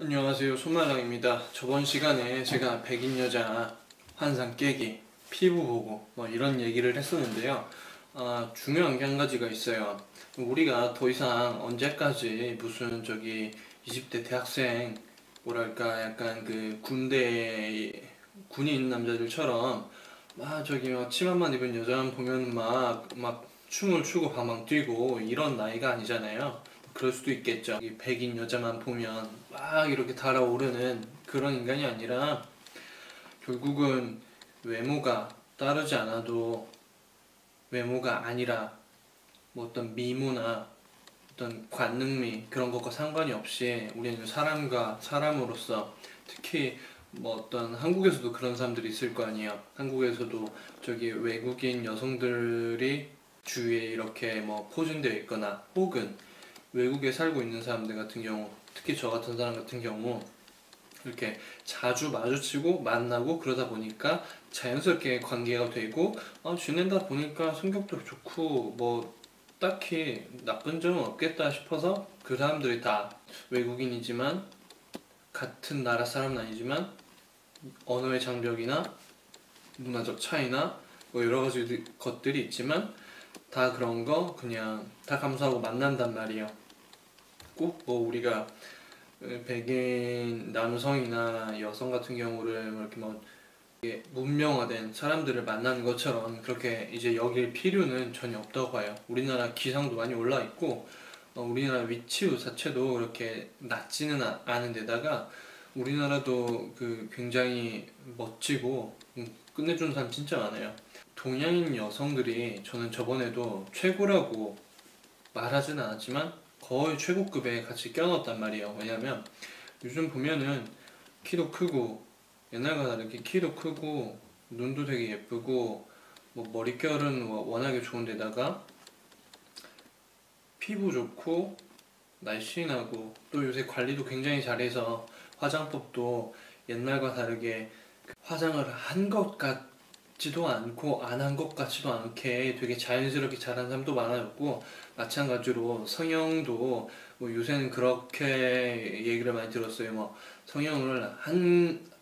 안녕하세요, 손말랑입니다. 저번 시간에 제가 백인 여자 환상 깨기, 피부 보고 뭐 이런 얘기를 했었는데요. 중요한 게 한 가지가 있어요. 우리가 더 이상 언제까지 무슨 20대 대학생 뭐랄까 약간 그 군대 군인 남자들처럼 막 치마만 입은 여자만 보면 막 춤을 추고 방방 뛰고 이런 나이가 아니잖아요. 그럴 수도 있겠죠. 이 백인 여자만 보면 막 이렇게 달아오르는 그런 인간이 아니라 결국은 외모가 따르지 않아도 외모가 아니라 뭐 어떤 미모나 어떤 관능미 그런 것과 상관이 없이 우리는 사람과 사람으로서 특히 뭐 어떤 한국에서도 그런 사람들이 있을 거 아니에요. 한국에서도 외국인 여성들이 주위에 이렇게 뭐 포진되어 있거나 혹은 외국에 살고 있는 사람들 같은 경우, 특히 저 같은 사람 같은 경우 이렇게 자주 마주치고 만나고 그러다 보니까 자연스럽게 관계가 되고 지내다 보니까 성격도 좋고 뭐 딱히 나쁜 점은 없겠다 싶어서 그 사람들이 다 외국인이지만 같은 나라 사람은 아니지만 언어의 장벽이나 문화적 차이나 뭐 여러 가지 것들이 있지만 다 그런 거 그냥 다 감수하고 만난단 말이에요. 꼭 뭐 우리가 백인 남성이나 여성 같은 경우를 뭐 이렇게 뭐 이게 문명화된 사람들을 만나는 것처럼 그렇게 이제 여길 필요는 전혀 없다고 봐요. 우리나라 기상도 많이 올라 있고 우리나라 위치 자체도 그렇게 낮지는 않은 데다가 우리나라도 굉장히 멋지고 끝내주는 사람 진짜 많아요. 동양인 여성들이 저는 저번에도 최고라고 말하지는 않았지만 거의 최고급에 같이 껴넣었단 말이에요. 왜냐면 요즘 보면은 키도 크고 옛날과 다르게 키도 크고 눈도 되게 예쁘고 뭐 머릿결은 워낙에 좋은데다가 피부 좋고 날씬하고 또 요새 관리도 굉장히 잘해서 화장법도 옛날과 다르게 화장을 한 것 같지도 않고 안 한 것 같지도 않게 되게 자연스럽게 잘한 사람도 많아졌고, 마찬가지로 성형도 뭐 요새는 그렇게 얘기를 많이 들었어요. 뭐 성형을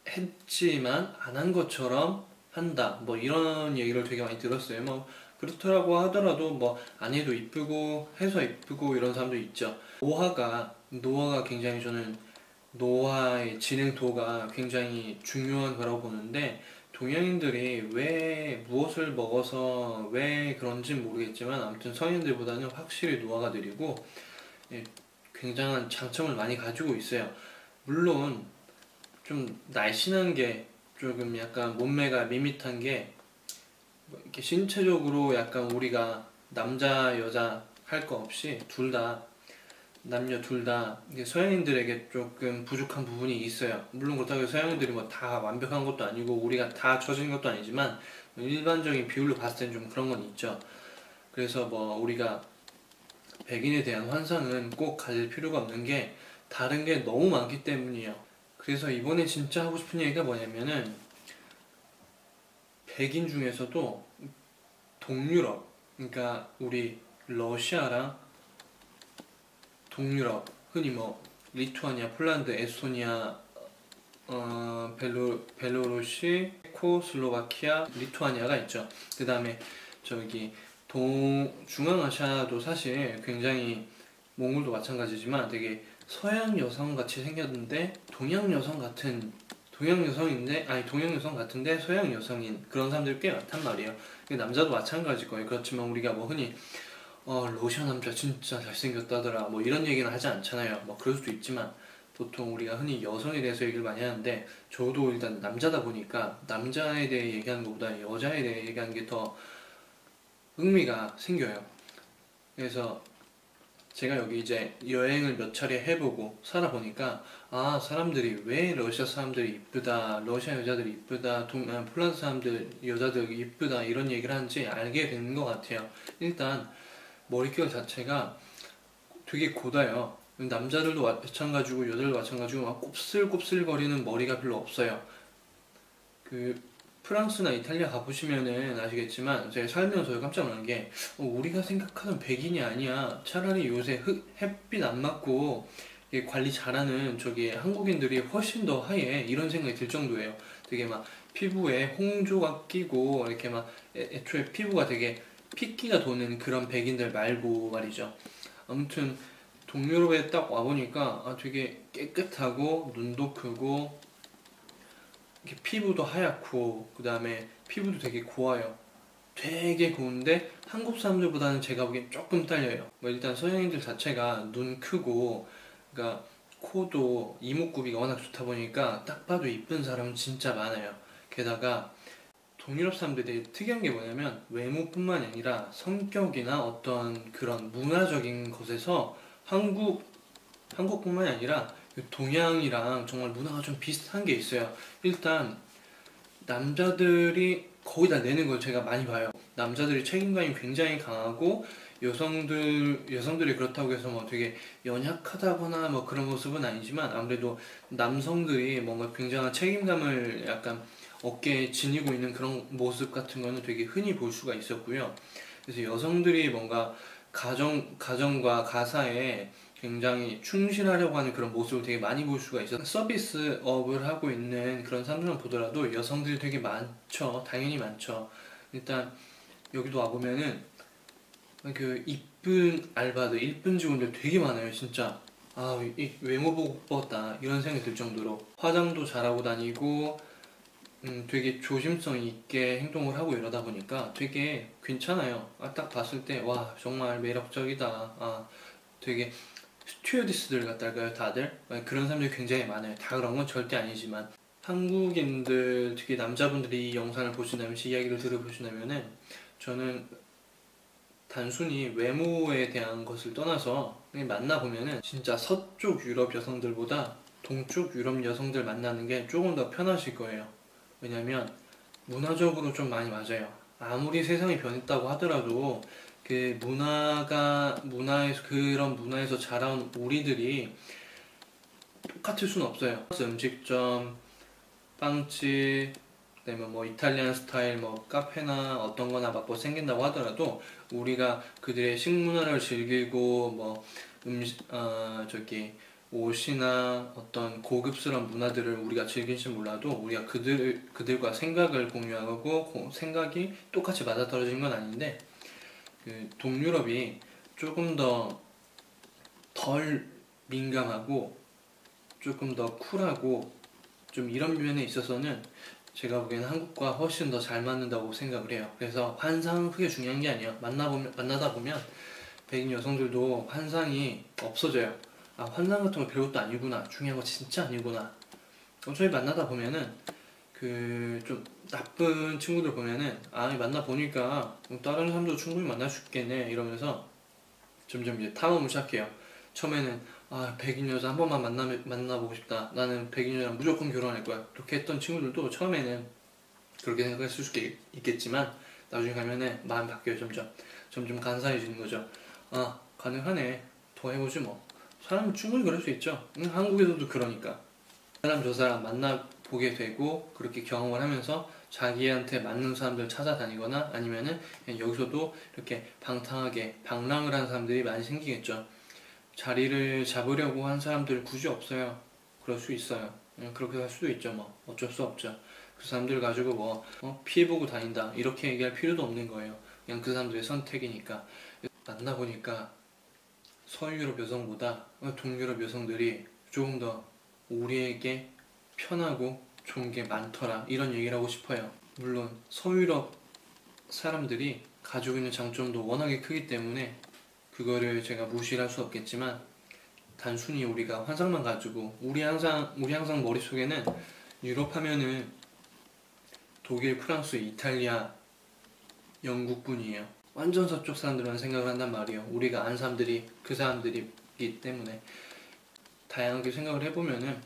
했지만 안 한 것처럼 한다 뭐 이런 얘기를 되게 많이 들었어요. 뭐 그렇더라고 하더라도 뭐 안 해도 이쁘고 해서 이쁘고 이런 사람도 있죠. 노화가 굉장히 저는 노화의 진행도가 굉장히 중요한 거라고 보는데, 동양인들이 왜 무엇을 먹어서 왜 그런지 모르겠지만 아무튼 서양인들보다는 확실히 노화가 느리고 예, 굉장한 장점을 많이 가지고 있어요. 물론 좀 날씬한 게 조금 약간 몸매가 밋밋한 게 이렇게 신체적으로 약간 우리가 남자 여자 할 거 없이 남녀 둘 다 서양인들에게 조금 부족한 부분이 있어요. 물론 그렇다고 해서 서양인들이 뭐 다 완벽한 것도 아니고 우리가 다 처진 것도 아니지만 일반적인 비율로 봤을 땐 좀 그런 건 있죠. 그래서 뭐 우리가 백인에 대한 환상은 꼭 가질 필요가 없는 게 다른 게 너무 많기 때문이에요. 그래서 이번에 진짜 하고 싶은 얘기가 뭐냐면은 백인 중에서도 동유럽, 그러니까 우리 러시아랑 동유럽, 흔히 뭐 리투아니아, 폴란드, 에스토니아, 벨로루시, 체코슬로바키아, 리투아니아가 있죠. 그 다음에 저기 중앙아시아도 사실 굉장히 몽골도 마찬가지지만 되게 서양 여성 같이 생겼는데 동양 여성인데 아니 동양 여성 같은데 서양 여성인 그런 사람들이 꽤 많단 말이에요. 남자도 마찬가지일 거예요. 그렇지만 우리가 뭐 흔히 러시아 남자 진짜 잘생겼다더라 뭐 이런 얘기는 하지 않잖아요. 뭐 그럴 수도 있지만 보통 우리가 흔히 여성에 대해서 얘기를 많이 하는데, 저도 일단 남자다 보니까 남자에 대해 얘기하는 것보다 여자에 대해 얘기하는 게 더 흥미가 생겨요. 그래서 제가 여기 이제 여행을 몇 차례 해보고 살아보니까 사람들이 왜 러시아 사람들이 이쁘다, 러시아 여자들이 이쁘다, 폴란드 사람들 여자들이 이쁘다 이런 얘기를 하는지 알게 되는 것 같아요. 일단 머릿결 자체가 되게 고다요. 남자들도 마찬가지고 여자들도 마찬가지고 막 곱슬곱슬거리는 머리가 별로 없어요. 프랑스나 이탈리아 가보시면은 아시겠지만 제가 살면서 깜짝 놀란 게 우리가 생각하는 백인이 아니야. 차라리 요새 햇빛 안 맞고 이게 관리 잘하는 저기 한국인들이 훨씬 더 하얘 이런 생각이 들 정도예요. 되게 막 피부에 홍조가 끼고 이렇게 막 애초에 피부가 되게 핏기가 도는 그런 백인들 말고 말이죠. 아무튼 동유럽에 딱 와보니까 되게 깨끗하고 눈도 크고 이렇게 피부도 하얗고 그 다음에 피부도 되게 고와요. 되게 고운데 한국 사람들보다는 제가 보기엔 조금 딸려요. 뭐 일단 서양인들 자체가 눈 크고 그러니까 코도 이목구비가 워낙 좋다 보니까 딱 봐도 이쁜 사람은 진짜 많아요. 게다가 동유럽 사람들이 특이한 게 뭐냐면 외모뿐만이 아니라 성격이나 어떤 그런 문화적인 것에서 한국뿐만이 아니라 동양이랑 정말 문화가 좀 비슷한 게 있어요. 일단 남자들이 거의 다 내는 걸 제가 많이 봐요. 남자들이 책임감이 굉장히 강하고 여성들이 그렇다고 해서 뭐 되게 연약하다거나 뭐 그런 모습은 아니지만 아무래도 남성들이 뭔가 굉장한 책임감을 약간 어깨에 지니고 있는 그런 모습 같은 거는 되게 흔히 볼 수가 있었고요. 그래서 여성들이 뭔가 가정과 가사에 굉장히 충실하려고 하는 그런 모습을 되게 많이 볼 수가 있어요. 서비스업을 하고 있는 그런 사람들만 보더라도 여성들이 되게 많죠. 당연히 많죠. 일단 여기도 와보면은 그 이쁜 알바들, 이쁜 직원들 되게 많아요, 진짜. 이 외모 보고 뽑았다 이런 생각이 들 정도로 화장도 잘하고 다니고 되게 조심성 있게 행동을 하고 이러다 보니까 되게 괜찮아요. 딱 봤을 때 와 정말 매력적이다. 되게 스튜어디스들 같달까요, 다들? 그런 사람들이 굉장히 많아요. 다 그런 건 절대 아니지만 한국인들, 특히 남자분들이 이 영상을 보신다면서 이야기를 들어보신다면은 저는 단순히 외모에 대한 것을 떠나서 그냥 만나보면은 진짜 서쪽 유럽 여성들보다 동쪽 유럽 여성들 만나는 게 조금 더 편하실 거예요. 왜냐면 문화적으로 좀 많이 맞아요. 아무리 세상이 변했다고 하더라도 그 그런 문화에서 자라온 우리들이 똑같을 수는 없어요. 음식점, 빵집, 그다음에 뭐 이탈리안 스타일 뭐 카페나 어떤 거나 막 뭐 생긴다고 하더라도 우리가 그들의 식문화를 즐기고 뭐 저기 옷이나 어떤 고급스러운 문화들을 우리가 즐길지 몰라도 우리가 그들과 생각을 공유하고 생각이 똑같이 맞아떨어진 건 아닌데 그 동유럽이 조금 더 덜 민감하고 조금 더 쿨하고 좀 이런 면에 있어서는 제가 보기에는 한국과 훨씬 더 잘 맞는다고 생각을 해요. 그래서 환상은 크게 중요한 게 아니에요. 만나다 보면 백인 여성들도 환상이 없어져요. 환상 같은 거 별것도 아니구나. 중요한 거 진짜 아니구나. 어차피 만나다 보면은 그 좀 나쁜 친구들 보면은 만나 보니까 다른 사람도 충분히 만날 수 있겠네 이러면서 점점 이제 탐험을 시작해요. 처음에는 백인 여자 한 번만 만나보고 싶다. 나는 백인 여자랑 무조건 결혼할 거야. 그렇게 했던 친구들도 처음에는 그렇게 생각했을 수 있겠지만 나중에 가면은 마음 바뀌어요. 점점 간사해지는 거죠. 가능하네. 더 해보지 뭐. 사람은 충분히 그럴 수 있죠. 한국에서도 그러니까. 저 사람 만나보게 되고 그렇게 경험을 하면서 자기한테 맞는 사람들 찾아다니거나 아니면은 그냥 여기서도 이렇게 방탕하게 방랑을 하는 사람들이 많이 생기겠죠. 자리를 잡으려고 한 사람들 굳이 없어요. 그럴 수 있어요. 그렇게 할 수도 있죠. 뭐 어쩔 수 없죠. 그 사람들 가지고 피해보고 다닌다 이렇게 얘기할 필요도 없는 거예요. 그냥 그 사람들의 선택이니까. 만나보니까 서유럽 여성보다 동유럽 여성들이 조금 더 우리에게 편하고 좋은 게 많더라 이런 얘기를 하고 싶어요. 물론 서유럽 사람들이 가지고 있는 장점도 워낙에 크기 때문에 그거를 제가 무시를 할 수 없겠지만 단순히 우리가 환상만 가지고 우리 항상 머릿속에는 유럽 하면은 독일, 프랑스, 이탈리아, 영국뿐이에요. 완전 서쪽 사람들만 생각을 한단 말이에요. 우리가 아는 사람들이 그 사람들이기 때문에 다양하게 생각을 해보면은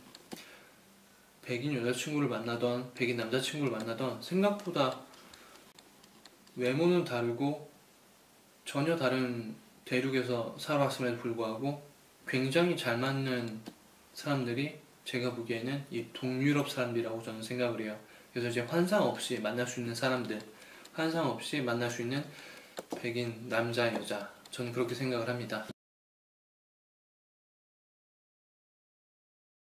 백인 여자친구를 만나던 백인 남자친구를 만나던 생각보다 외모는 다르고 전혀 다른 대륙에서 살아왔음에도 불구하고 굉장히 잘 맞는 사람들이 제가 보기에는 이 동유럽 사람들이라고 저는 생각을 해요. 그래서 이제 환상 없이 만날 수 있는 사람들, 환상 없이 만날 수 있는 백인 남자, 여자, 저는 그렇게 생각을 합니다.